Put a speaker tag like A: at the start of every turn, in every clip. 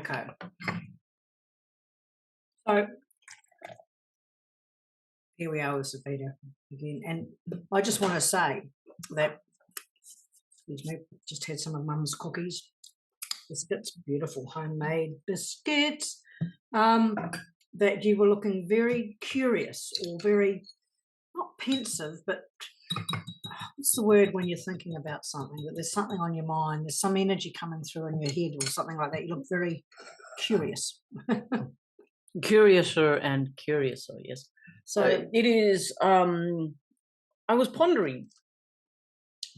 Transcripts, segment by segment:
A: Okay. So here we are with Cifehtr again. And I just want to say that, excuse me, just had some of Mum's cookies. Biscuits, beautiful homemade biscuits. That you were looking very curious or very, not pensive, but what's the word when you're thinking about something, that there's something on your mind, there's some energy coming through in your head or something like that. You look very curious.
B: Curiouser and curiouser, yes. So it is, I was pondering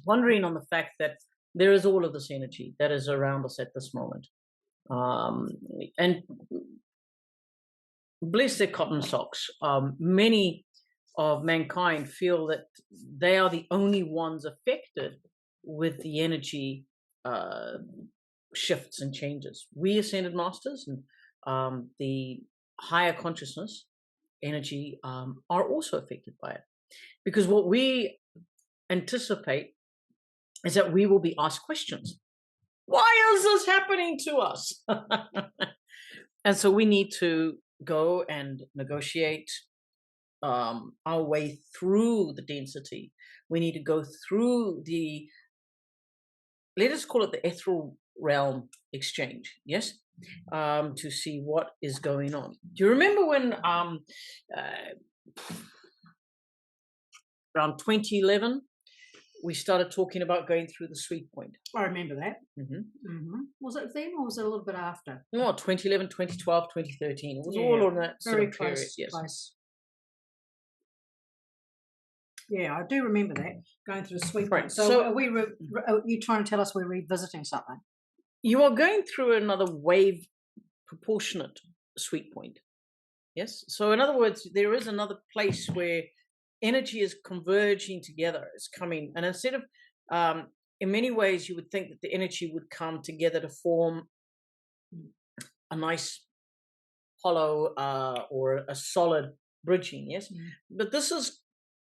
B: on the fact that there is all of this energy that is around us at this moment. And bless their cotton socks, many of mankind feel that they are the only ones affected with the energy shifts and changes. We ascended masters and the higher consciousness energy are also affected by it, because what we anticipate is that we will be asked questions. Why is this happening to us? And so we need to go and negotiate our way through the density. We need to go through the, let us call it the ethereal realm exchange, yes, to see what is going on. Do you remember when around 2011 we started talking about going through the sweet point?
A: I remember that. Was it then or was it a little bit after?
B: No, 2011, 2012, 2013. It was all on that
A: very
B: sort of period.
A: close,
B: Yes.
A: close. Yeah, I do remember that, going through the sweet point. So are you trying to tell us we're revisiting something?
B: You are going through another wave proportionate sweet point. Yes. So in other words, there is another place where energy is converging together. It's coming, and instead of in many ways you would think that the energy would come together to form a nice hollow or a solid bridging, yes. But this is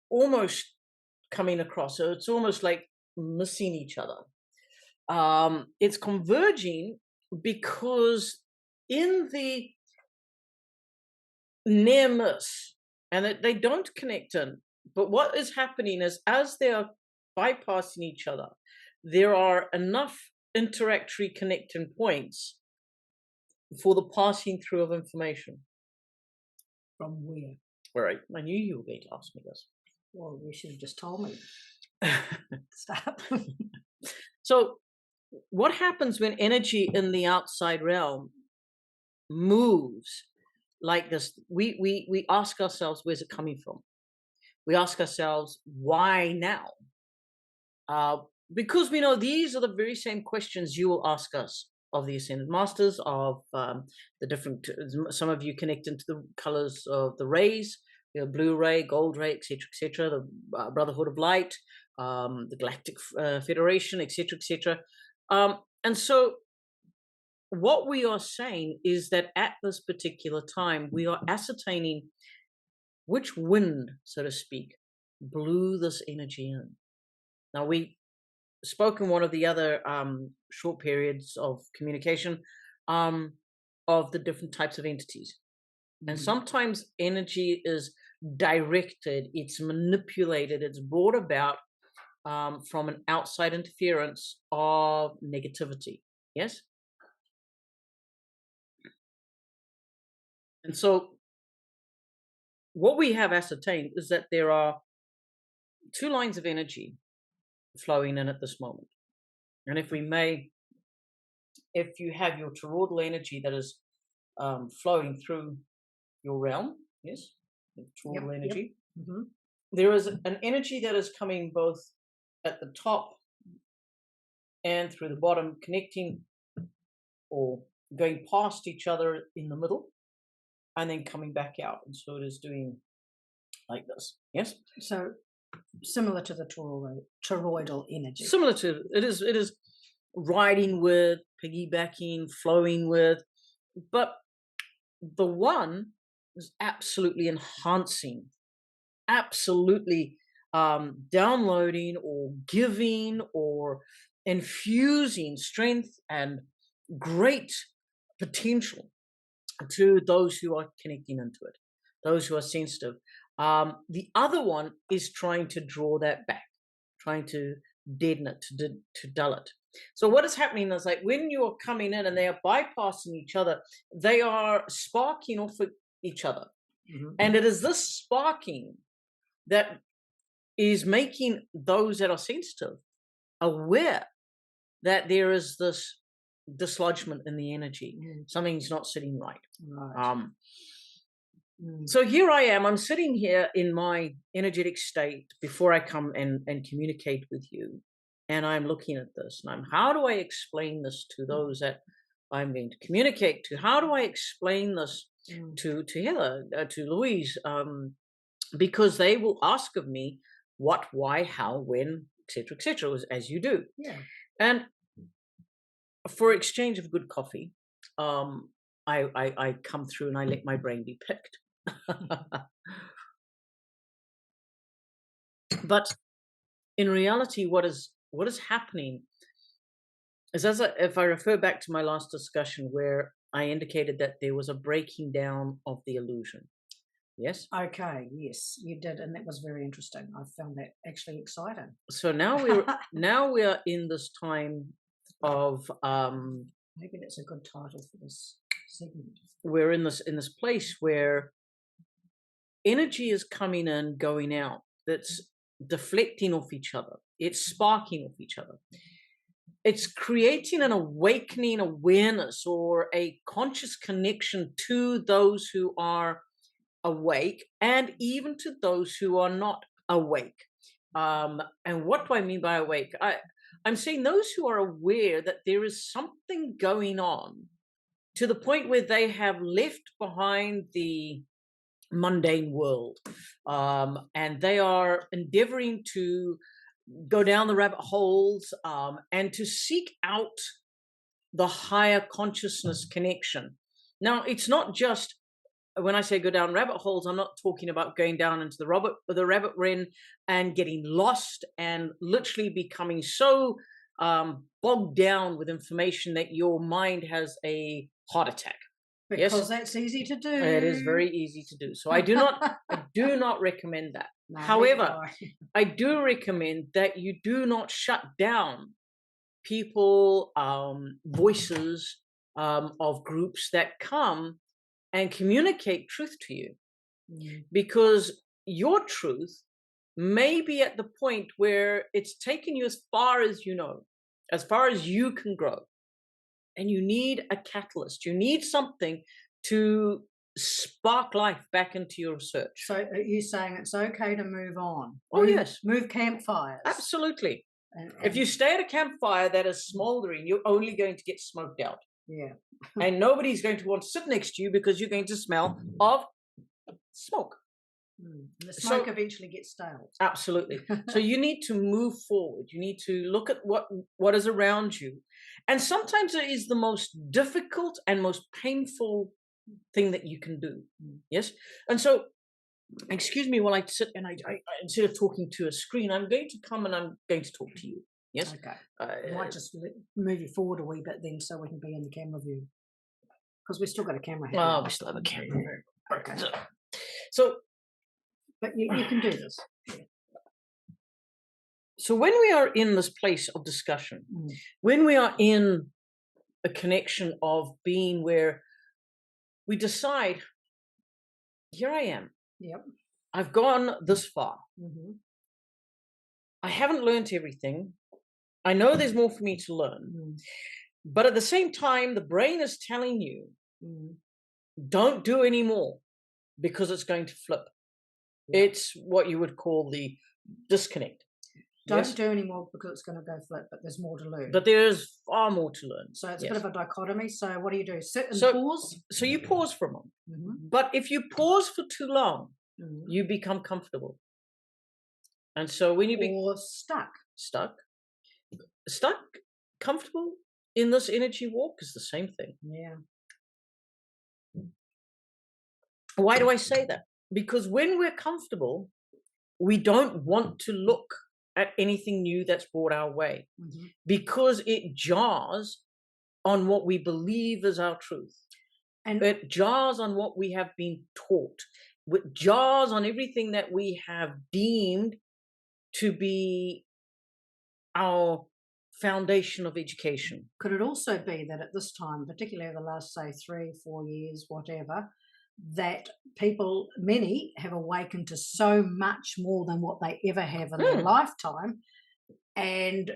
B: almost coming across, so it's almost like missing each other. It's converging because in the near-miss, and that they don't connect in, but what is happening is as they are bypassing each other, there are enough interactory connecting points for the passing through of information.
A: From where?
B: Right. I knew you were going to ask me this.
A: Well, you should have just told me. Stop.
B: So what happens when energy in the outside realm moves like this? We ask ourselves, where's it coming from? We ask ourselves, why now? Because we know these are the very same questions you will ask us of the Ascended Masters, of the different, some of you connect into the colors of the rays, you know, blue ray, gold ray, etc., the Brotherhood of Light, the Galactic Federation, etc. And so what we are saying is that at this particular time, we are ascertaining which wind, so to speak, blew this energy in. Now, we spoke in one of the other short periods of communication of the different types of entities. And sometimes energy is directed, it's manipulated, it's brought about from an outside interference of negativity. Yes? And so what we have ascertained is that there are two lines of energy flowing in at this moment. And if we may, if you have your toroidal energy that is flowing through your realm, yes, toroidal energy, there is an energy that is coming both at the top and through the bottom, connecting or going past each other in the middle, and then coming back out. And so it is doing like this. Yes?
A: So similar to the toroidal energy.
B: Similar to, it is riding with, piggybacking, flowing with, but the one is absolutely enhancing, absolutely downloading or giving or infusing strength and great potential to those who are connecting into it, those who are sensitive. The other one is trying to draw that back, trying to deaden it, to dull it. So what is happening is, like, when you're coming in and they are bypassing each other, they are sparking off of each other. And it is this sparking that is making those that are sensitive aware that there is this dislodgement in the energy. Something's not sitting right. So here I am, I'm sitting here in my energetic state before I come and communicate with you. And I'm looking at this, and how do I explain this to those that I'm going to communicate to? How do I explain this to Heather, to Louise? Because they will ask of me what, why, how, when, etc., as you do.
A: Yeah.
B: And for exchange of good coffee, I come through and I let my brain be picked. But in reality, what is happening is, if I refer back to my last discussion where I indicated that there was a breaking down of the illusion. Yes?
A: Okay, yes, you did, and that was very interesting. I found that actually exciting.
B: So now we are in this time of
A: maybe that's a good title for this segment.
B: We're in this place where energy is coming in, going out, that's deflecting off each other. It's sparking off each other. It's creating an awakening awareness or a conscious connection to those who are awake, and even to those who are not awake. And what do I mean by awake? I'm saying those who are aware that there is something going on, to the point where they have left behind the mundane world, and they are endeavoring to go down the rabbit holes, and to seek out the higher consciousness connection. Now, it's not just, when I say go down rabbit holes, I'm not talking about going down into the rabbit ren and getting lost and literally becoming so bogged down with information that your mind has a heart attack.
A: Because that's easy to do.
B: It is very easy to do. So I do not recommend that. No, however, I do recommend that you do not shut down people, voices of groups that come and communicate truth to you. Because your truth may be at the point where it's taken you as far as you know, as far as you can grow. And you need a catalyst. You need something to spark life back into your research.
A: So are you saying it's okay to move on?
B: Oh, yes.
A: Move campfires.
B: Absolutely. And if you stay at a campfire that is smoldering, you're only going to get smoked out.
A: Yeah.
B: And nobody's going to want to sit next to you because you're going to smell of smoke.
A: The smoke eventually gets stale.
B: Absolutely. So you need to move forward. You need to look at what is around you. And sometimes it is the most difficult and most painful thing that you can do. Yes? And so, excuse me while I sit and I instead of talking to a screen, I'm going to come and I'm going to talk to you. Yes?
A: Okay. I might just move you forward a wee bit then so we can be in the camera view. Because we've still got a camera here.
B: Oh, we still have a camera.
A: Okay.
B: So,
A: but you can do this.
B: So when we are in this place of discussion, when we are in a connection of being where we decide, here I am.
A: Yep.
B: I've gone this far. I haven't learned everything. I know there's more for me to learn. But at the same time, the brain is telling you, don't do any more because it's going to flip. Yep. It's what you would call the disconnect.
A: Don't do any more because it's going to go flip, but there's more to learn.
B: But there is far more to learn.
A: So it's a bit of a dichotomy. So what do? Sit and pause?
B: So you pause for a moment. But if you pause for too long, you become comfortable. And so when you
A: or stuck,
B: comfortable in this energy walk is the same thing.
A: Yeah.
B: Why do I say that? Because when we're comfortable, we don't want to look at anything new that's brought our way because it jars on what we believe is our truth.
A: And
B: It jars on what we have been taught. It jars on everything that we have deemed to be our foundation of education.
A: could it also be that at this time, particularly over the last, say, 3-4 years, whatever, that people, many, have awakened to so much more than what they ever have in their lifetime, and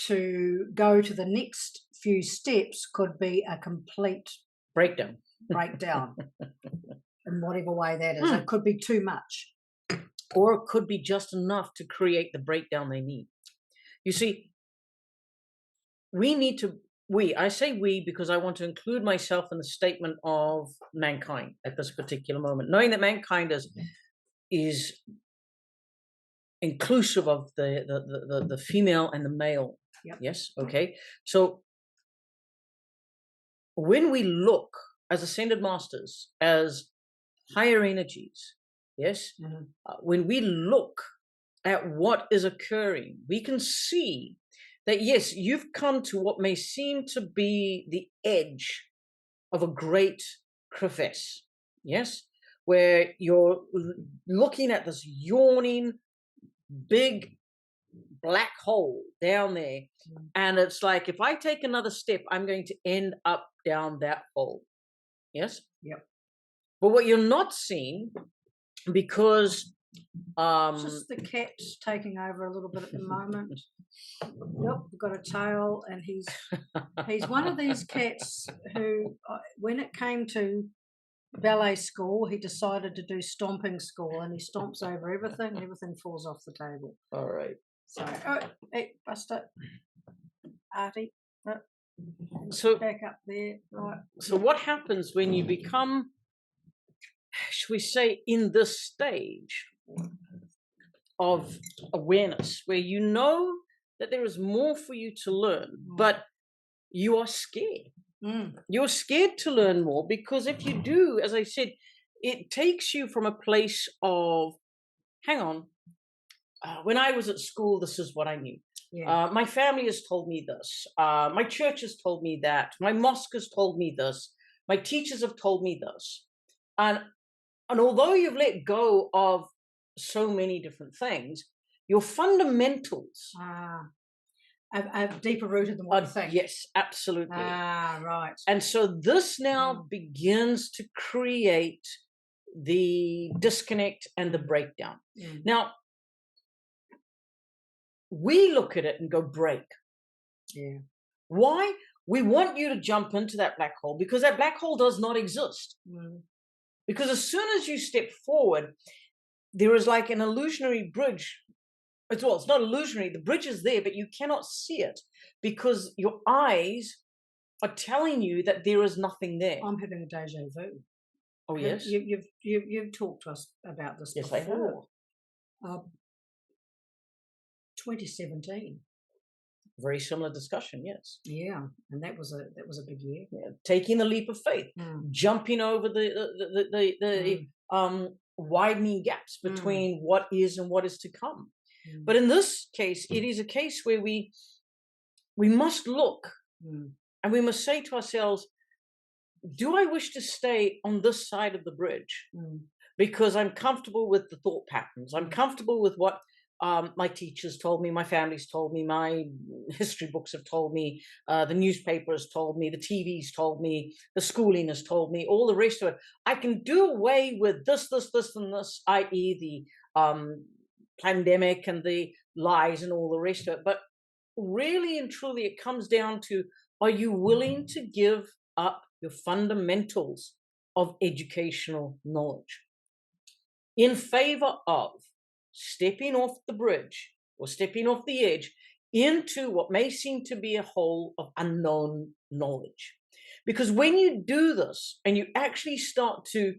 A: to go to the next few steps could be a complete
B: Breakdown.
A: in whatever way that is. It could be too much.
B: Or it could be just enough to create the breakdown they need. You see, I say we because I want to include myself in the statement of mankind at this particular moment, knowing that mankind is inclusive of the female and the male.
A: Yep.
B: Yes. Okay. So when we look as ascended masters, as higher energies, yes, when we look at what is occurring, we can see that, yes, you've come to what may seem to be the edge of a great crevice, yes, where you're looking at this yawning, big black hole down there, and it's like, if I take another step, I'm going to end up down that hole, yes?
A: Yep.
B: But what you're not seeing, because
A: just the cat's taking over a little bit at the moment. Yep, we've got a tail, and he's one of these cats who, when it came to ballet school, he decided to do stomping school, and he stomps over everything, and everything falls off the table.
B: All right.
A: So, hey, Buster, Artie,
B: so
A: back up there, right.
B: So what happens when you become, should we say, in this stage of awareness, where you know that there is more for you to learn, but you are scared. You're scared to learn more, because if you do, as I said, it takes you from a place of, hang on, when I was at school, this is what I knew. Yeah. My family has told me this. My church has told me that. My mosque has told me this. My teachers have told me this. And although you've let go of so many different things, your fundamentals
A: are deeper rooted than what you think.
B: Yes, absolutely.
A: Right.
B: And so this now begins to create the disconnect and the breakdown. Now, we look at it and go, break.
A: Yeah.
B: Why? We want you to jump into that black hole, because that black hole does not exist. Because as soon as you step forward, there is like an illusionary bridge. It's not illusionary. The bridge is there, but you cannot see it because your eyes are telling you that there is nothing there.
A: I'm having a deja vu.
B: Oh, yes?
A: You've talked to us about this before. I have. 2017.
B: Very similar discussion, yes.
A: Yeah, and that was a big year.
B: Yeah. Taking the leap of faith, jumping over the widening gaps between what is and what is to come. But in this case, it is a case where we must look and we must say to ourselves, do I wish to stay on this side of the bridge? Because I'm comfortable with the thought patterns. I'm comfortable with what my teachers told me, my family's told me, my history books have told me, the newspaper has told me, the TV's told me, the schooling has told me, all the rest of it. I can do away with this, and this, i.e. the pandemic and the lies and all the rest of it. But really and truly, it comes down to, are you willing to give up your fundamentals of educational knowledge in favor of stepping off the bridge or stepping off the edge into what may seem to be a hole of unknown knowledge? Because when you do this and you actually start to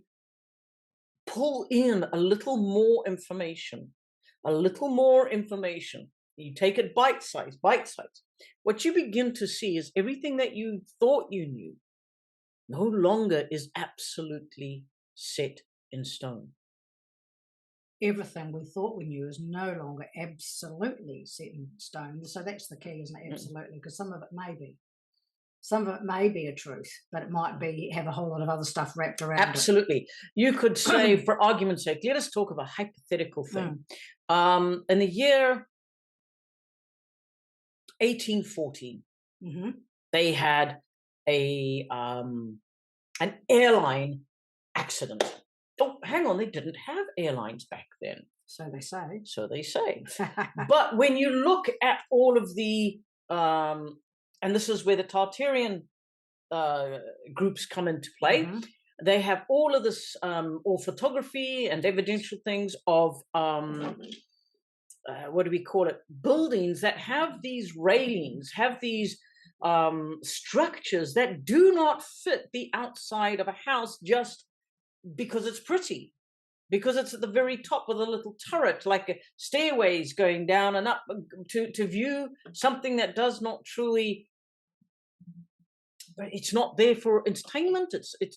B: pull in a little more information, you take it bite size, what you begin to see is everything that you thought you knew no longer is absolutely set in stone.
A: Everything we thought we knew is no longer absolutely set in stone. So that's the key, isn't it? Absolutely, because some of it may be. Some of it may be a truth, but it might be have a whole lot of other stuff wrapped around
B: Absolutely. You could say, for argument's sake, let us talk of a hypothetical thing. In the year 1814, they had an airline accident. Oh, hang on, they didn't have airlines back then.
A: So they say.
B: So they say. But when you look at all of the, and this is where the Tartarian groups come into play, they have all of this, all photography and evidential things of, what do we call it, buildings that have these railings, have these structures that do not fit the outside of a house just because it's pretty, because it's at the very top with a little turret, like stairways going down and up to view something that does not truly, it's not there for entertainment.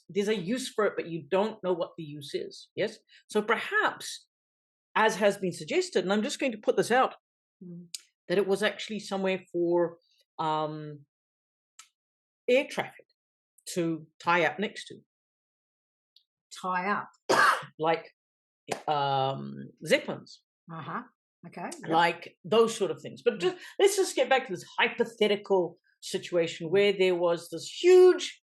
B: There's a use for it, but you don't know what the use is. Yes. So perhaps, as has been suggested, and I'm just going to put this out, that it was actually somewhere for air traffic to tie up next to.
A: Tie up?
B: Like zeplins.
A: Okay.
B: Like those sort of things. But let's just get back to this hypothetical situation where there was this huge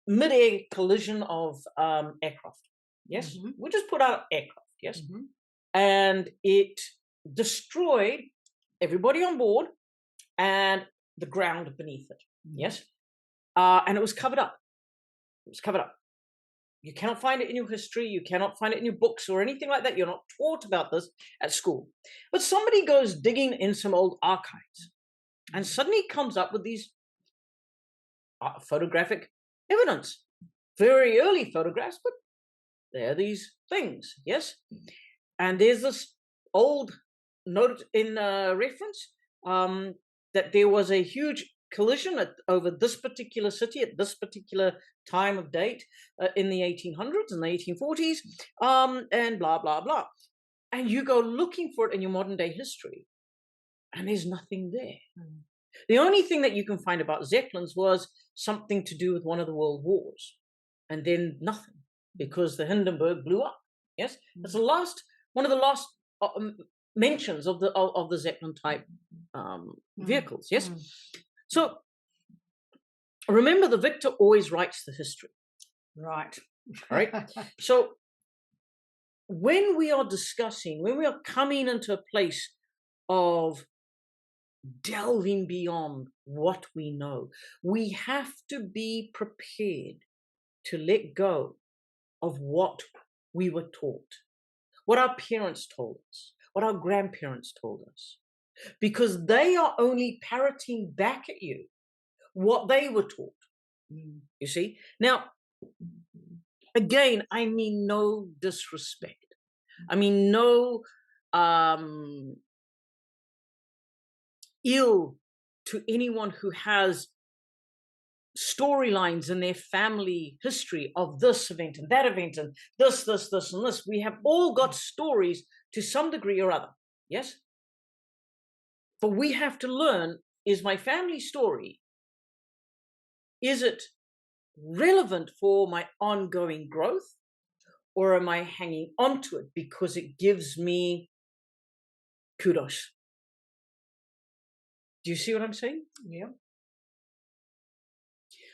B: mid-air collision of aircraft. Yes? We just put out aircraft. Yes? And it destroyed everybody on board and the ground beneath it. Yes? And it was covered up. It was covered up. You cannot find it in your history. You cannot find it in your books or anything like that. You're not taught about this at school. But somebody goes digging in some old archives and suddenly comes up with these photographic evidence. Very early photographs, but there are these things, yes? And there's this old note in reference that there was a huge collision over this particular city at this particular time of date in the 1800s and the 1840s, and blah, blah, blah. And you go looking for it in your modern day history, and there's nothing there. The only thing that you can find about Zeppelins was something to do with one of the world wars, and then nothing, because the Hindenburg blew up. Yes, that's the last, one of the last mentions of the Zeppelin type vehicles. Yes. So remember, the victor always writes the history.
A: Right.
B: Right. So when we are discussing, when we are coming into a place of delving beyond what we know, we have to be prepared to let go of what we were taught, what our parents told us, what our grandparents told us, because they are only parroting back at you what they were taught. You see? Now, again, I mean no disrespect. I mean no ill to anyone who has storylines in their family history of this event and that event and this and this. We have all got stories to some degree or other. Yes? But we have to learn, is my family story, is it relevant for my ongoing growth, or am I hanging on to it because it gives me kudos? Do you see what I'm saying?
A: Yeah.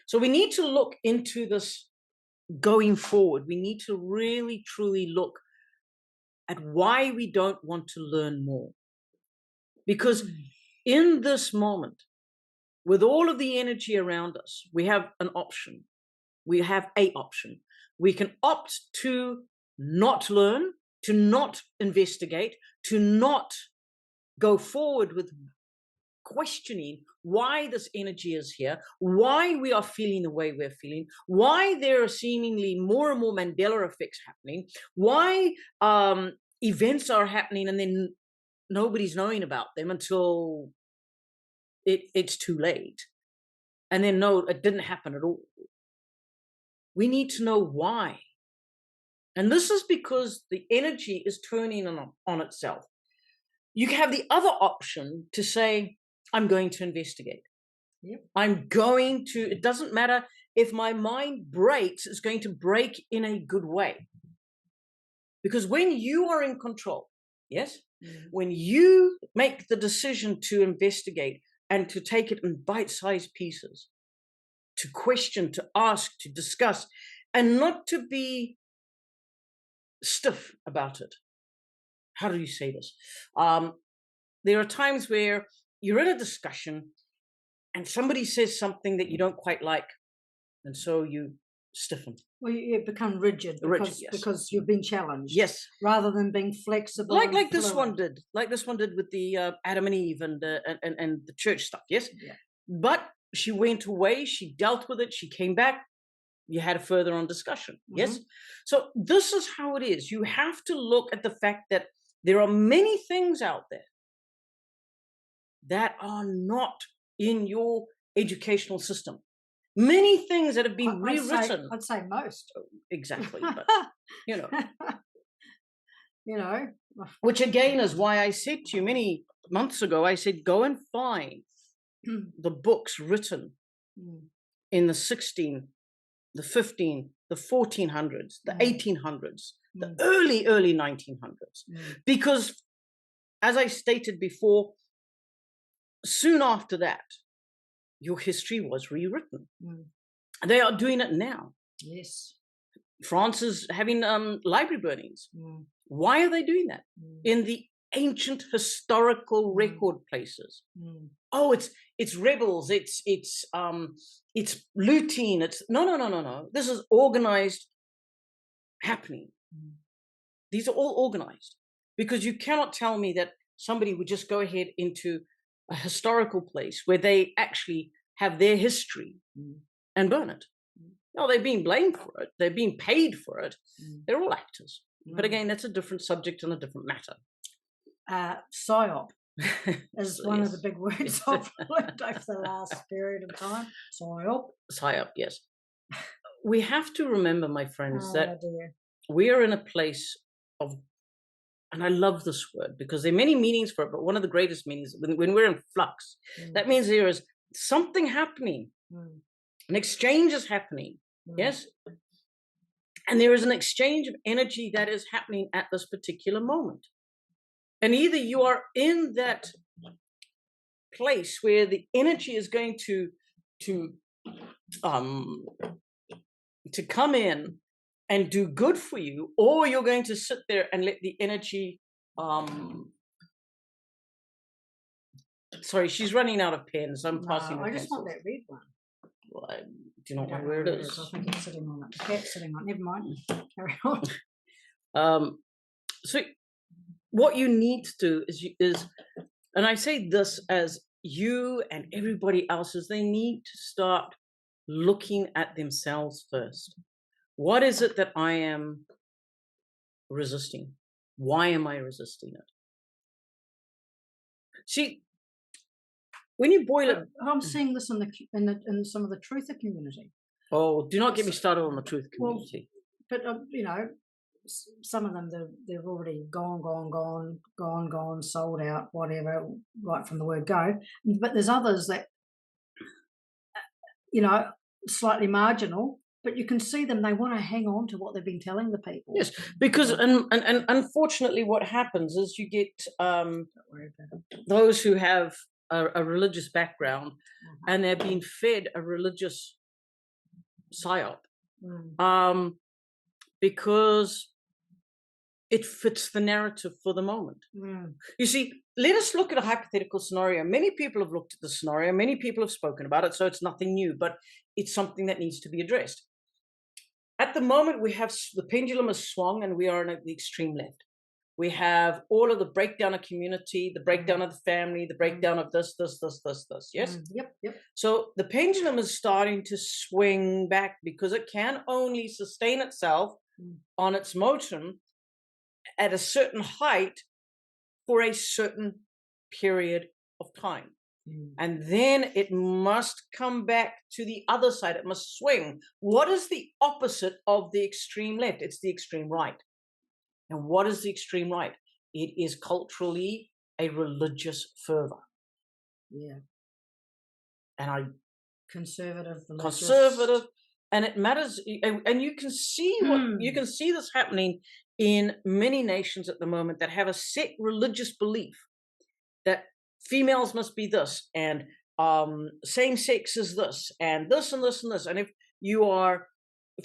B: So we need to look into this going forward. We need to really, truly look at why we don't want to learn more. Because in this moment, with all of the energy around us, we have an option. We have a option. We can opt to not learn, to not investigate, to not go forward with questioning why this energy is here, why we are feeling the way we're feeling, why there are seemingly more and more Mandela effects happening, why events are happening and then nobody's knowing about them until it's too late. And then, no, it didn't happen at all. We need to know why. And this is because the energy is turning on itself. You have the other option to say, I'm going to investigate.
A: Yep.
B: It doesn't matter if my mind breaks, it's going to break in a good way. Because when you are in control, yes, when you make the decision to investigate and to take it in bite-sized pieces, to question, to ask, to discuss, and not to be stiff about it. How do you say this? There are times where you're in a discussion and somebody says something that you don't quite like, and so you stiffen.
A: Well, you become rigid because you've been challenged.
B: Yes.
A: Rather than being flexible.
B: Like this one did. Like this one did with the Adam and Eve and the church stuff. Yes.
A: Yeah.
B: But she went away. She dealt with it. She came back. You had a further on discussion. Yes. So this is how it is. You have to look at the fact that there are many things out there that are not in your educational system. Many things that have been rewritten.
A: I'd say most.
B: Exactly. But, you know.
A: You know.
B: Which again is why I said to you many months ago, I said, go and find the books written in the 16, the 15, the 1400s, the 1800s, the early 1900s. Because, as I stated before, soon after that, your history was rewritten. They are doing it now.
A: Yes. France
B: is having library burnings. Why are they doing that? In the ancient historical record places. Oh, it's rebels. It's looting. It's no. This is organized happening. These are all organized, because you cannot tell me that somebody would just go ahead into a historical place where they actually have their history and burn it. No, they're being blamed for it. They're being paid for it. They're all actors. But again, that's a different subject and a different matter.
A: PSYOP is one of the big words I've learned over the last period of time. PSYOP,
B: yes. We have to remember, my friends, that we are in a place of, and I love this word because there are many meanings for it, but one of the greatest meanings, when we're in flux, that means there is something happening. An exchange is happening. Yes? And there is an exchange of energy that is happening at this particular moment. And either you are in that place where the energy is going to come in and do good for you, or you're going to sit there and let the energy sorry, she's running out of pens. I'm passing her
A: I just
B: pencils.
A: want that red one.
B: Well, do you not know where it is?
A: I think it's sitting on it. The cat's sitting on it. Never mind. Carry on.
B: So what you need to do is, and I say this as you and everybody else, is they need to start looking at themselves first. What is it that I am resisting? Why am I resisting it? See, when you boil it,
A: I'm seeing this in some of the truther community.
B: Oh, do not get me started on the truth community.
A: Well, but you know, some of them they've already gone, sold out, whatever, right from the word go. But there's others that, you know, slightly marginal, but you can see them, they want to hang on to what they've been telling the people.
B: Yes, because and unfortunately what happens is you get those who have a religious background and they're being fed a religious psyop because it fits the narrative for the moment. You see, let us look at a hypothetical scenario. Many people have looked at the scenario. Many people have spoken about it, so it's nothing new, but it's something that needs to be addressed. At the moment, we have the pendulum has swung and we are in the extreme left. We have all of the breakdown of community, the breakdown of the family, the breakdown of this, yes?
A: Yep.
B: So the pendulum is starting to swing back because it can only sustain itself on its motion at a certain height for a certain period of time. And then it must come back to the other side. It must swing. What is the opposite of the extreme left? It's the extreme right. And what is the extreme right? It is culturally a religious fervor.
A: Yeah.
B: and I
A: Conservative, religious.
B: conservative, and it matters. And you can see you can see this happening in many nations at the moment that have a set religious belief that females must be this, and same sex is this, and this and this and this. And if you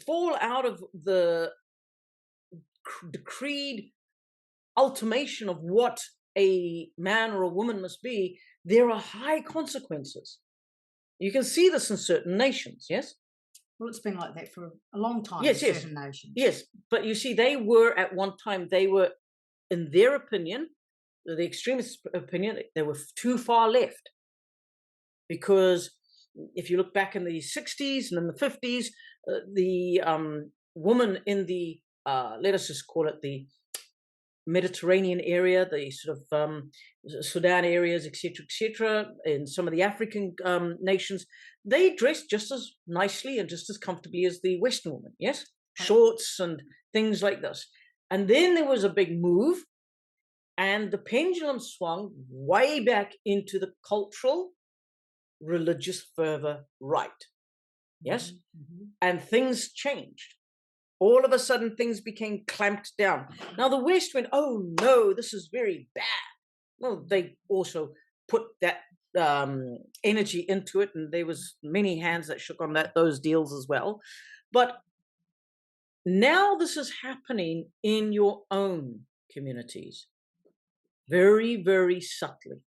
B: fall out of the decreed ultimation of what a man or a woman must be, there are high consequences. You can see this in certain nations, yes?
A: Well, it's been like that for a long time
B: Yes,
A: in certain nations.
B: Yes, but you see, they were at one time, they were, in their opinion, the extremist opinion, they were too far left. Because if you look back in the 60s and in the 50s, the woman in the, let us just call it the Mediterranean area, the sort of Sudan areas, etc., in some of the African nations, they dressed just as nicely and just as comfortably as the Western woman, yes? Shorts and things like this. And then there was a big move, and the pendulum swung way back into the cultural, religious fervor right, yes? And things changed. All of a sudden, things became clamped down. Now, the West went, oh, no, this is very bad. Well, they also put that energy into it, and there was many hands that shook on those deals as well. But now this is happening in your own communities, very, very subtly.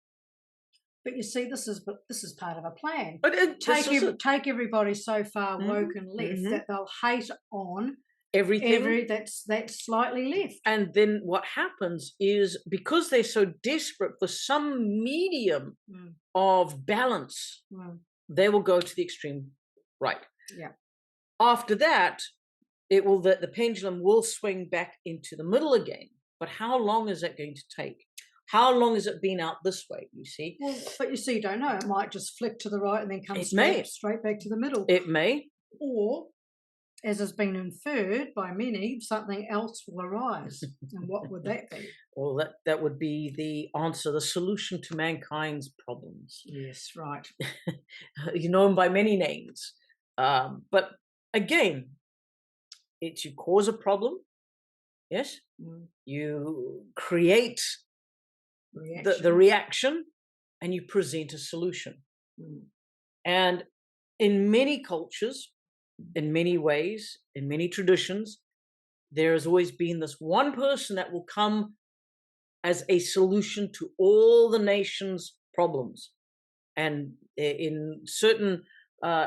A: But you see, this is part of a plan.
B: But
A: take everybody so far woke and left that they'll hate on everything that's slightly left. And
B: then what happens is, because they're so desperate for some medium of balance, they will go to the extreme right.
A: Yeah.
B: After that, the pendulum will swing back into the middle again. But how long is that going to take? How long has it been out this way, you see?
A: Well, but you see, you don't know. It might just flip to the right and then come straight back to the middle.
B: It may.
A: Or, as has been inferred by many, something else will arise. And what would that be?
B: Well, that would be the answer, the solution to mankind's problems.
A: Yes, right.
B: You know them by many names. But again, it's you cause a problem, yes? You create the reaction, and you present a solution. And in many cultures, in many ways, in many traditions, there has always been this one person that will come as a solution to all the nation's problems. And in certain,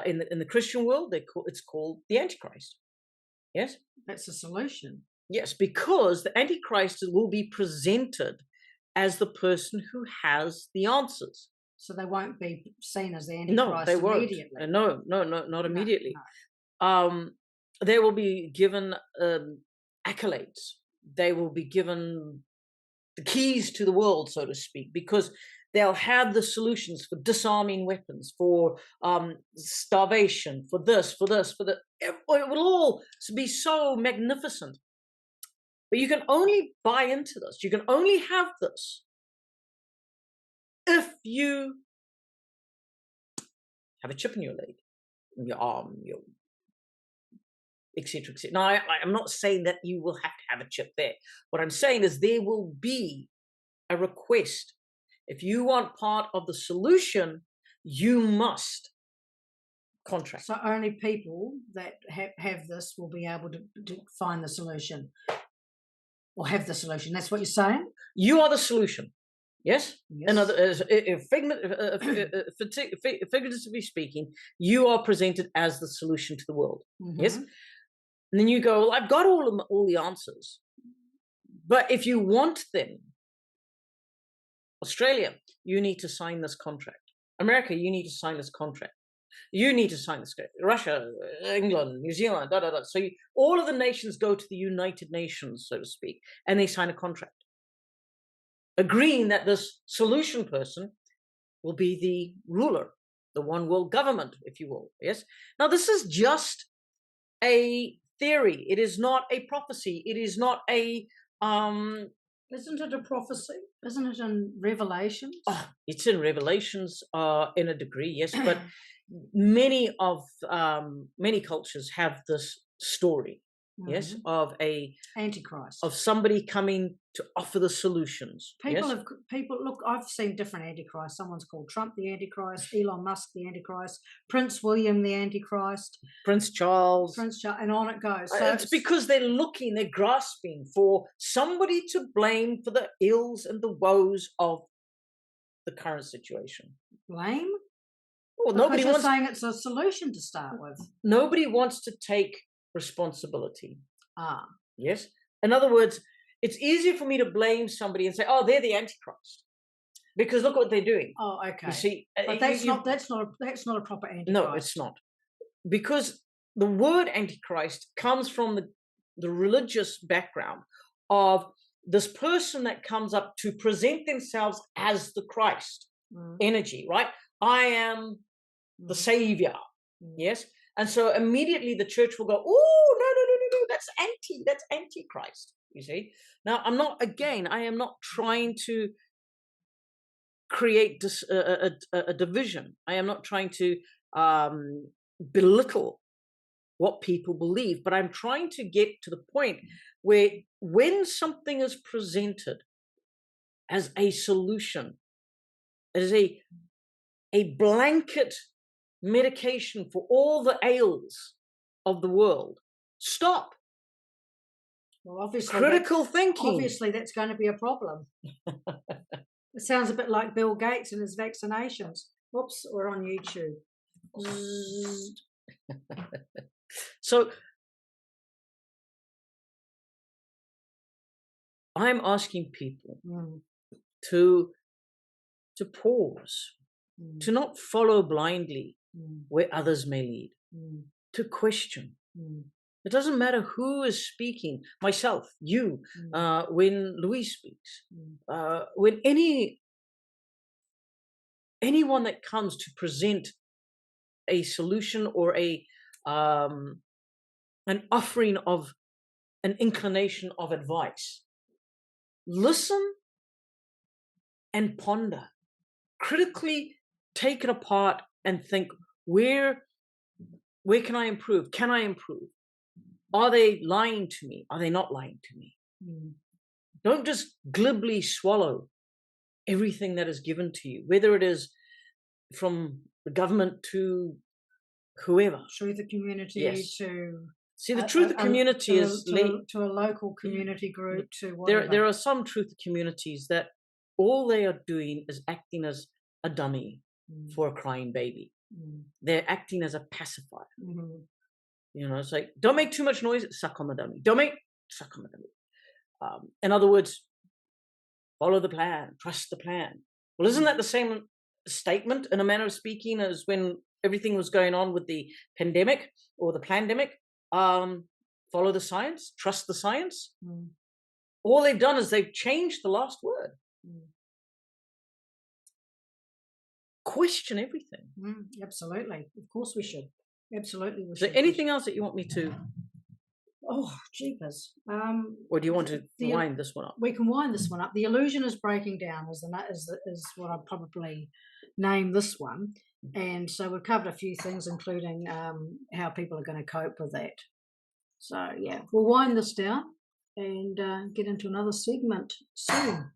B: in the Christian world, it's called the Antichrist. Yes?
A: That's a solution.
B: Yes, because the Antichrist will be presented as the person who has the answers.
A: So they won't be seen as the Antichrist immediately.
B: No, not immediately. No. They will be given accolades. They will be given the keys to the world, so to speak, because they'll have the solutions for disarming weapons, for starvation, for this, for that. It will all be so magnificent. But you can only buy into this. You can only have this if you have a chip in your leg, in your arm, etc. Now, I'm not saying that you will have to have a chip there. What I'm saying is there will be a request. If you want part of the solution, you must contract.
A: So only people that have this will be able to find the solution. Or have the solution. That's what you're saying?
B: You are the solution. Yes?
A: Yes.
B: In other, figuratively speaking, you are presented as the solution to the world. Yes? And then you go, well, I've got all the answers. But if you want them, Australia, you need to sign this contract. America, you need to sign this contract. You need to sign this contract. Russia, England, New Zealand, So all of the nations go to the United Nations, so to speak, and they sign a contract, agreeing that this solution person will be the ruler, the one world government, if you will. Yes. Now, this is just a theory. It is not a prophecy. It is not a
A: Isn't it a prophecy? Isn't it in Revelations?
B: Oh, it's in Revelations in a degree, yes, but many cultures have this story, yes, of
A: Antichrist.
B: of somebody coming to offer the solutions.
A: People look. I've seen different antichrists. Someone's called Trump the Antichrist, Elon Musk the Antichrist, Prince William the Antichrist,
B: Prince Charles,
A: and on it goes. So
B: it's because they're grasping for somebody to blame for the ills and the woes of the current situation.
A: Blame?
B: Well,
A: nobody wants saying it's a solution to start with.
B: Nobody wants to take responsibility.
A: Yes.
B: In other words, it's easier for me to blame somebody and say, "Oh, they're the Antichrist," because look what they're doing.
A: Oh, okay.
B: You see,
A: but that's not a proper Antichrist.
B: No, it's not, because the word Antichrist comes from the religious background of this person that comes up to present themselves as the Christ energy, right? I am the savior. Yes. And so immediately the church will go, "Oh, no, that's antichrist." You see? Now, I am not trying to create a division. I am not trying to belittle what people believe, but I'm trying to get to the point where when something is presented as a solution, as a blanket medication for all the ails of the world, stop.
A: Well, obviously,
B: critical thinking.
A: Obviously, that's going to be a problem. It sounds a bit like Bill Gates and his vaccinations. Whoops, we're on YouTube.
B: So I'm asking people to pause, to not follow blindly where others may lead, to question. It doesn't matter who is speaking, myself, you, when Louise speaks, when anyone that comes to present a solution or an offering of an inclination of advice, listen and ponder, critically take it apart and think, where can I improve? Can I improve? Are they lying to me? Are they not lying to me? Don't just glibly swallow everything that is given to you, whether it is from the government to whoever.
A: Through the community,
B: yes.
A: to...
B: See, the truth community is...
A: To a local community group, to whatever.
B: There are some truth communities that all they are doing is acting as a dummy for a crying baby. They're acting as a pacifier. You know, it's like, don't make too much noise, suck on the dummy. Suck on the dummy. In other words, follow the plan, trust the plan. Well, isn't that the same statement, in a manner of speaking, as when everything was going on with the pandemic or the plandemic? Follow the science, trust the science. All they've done is they've changed the last word. Question everything.
A: Absolutely. Of course we should. Absolutely we
B: should. Is there anything else that you want me to...
A: Oh, jeepers.
B: Or do you want to wind this one up?
A: We can wind this one up. The illusion is breaking down is what I'd probably name this one. And so we've covered a few things, including how people are going to cope with that. So, yeah, we'll wind this down and get into another segment soon.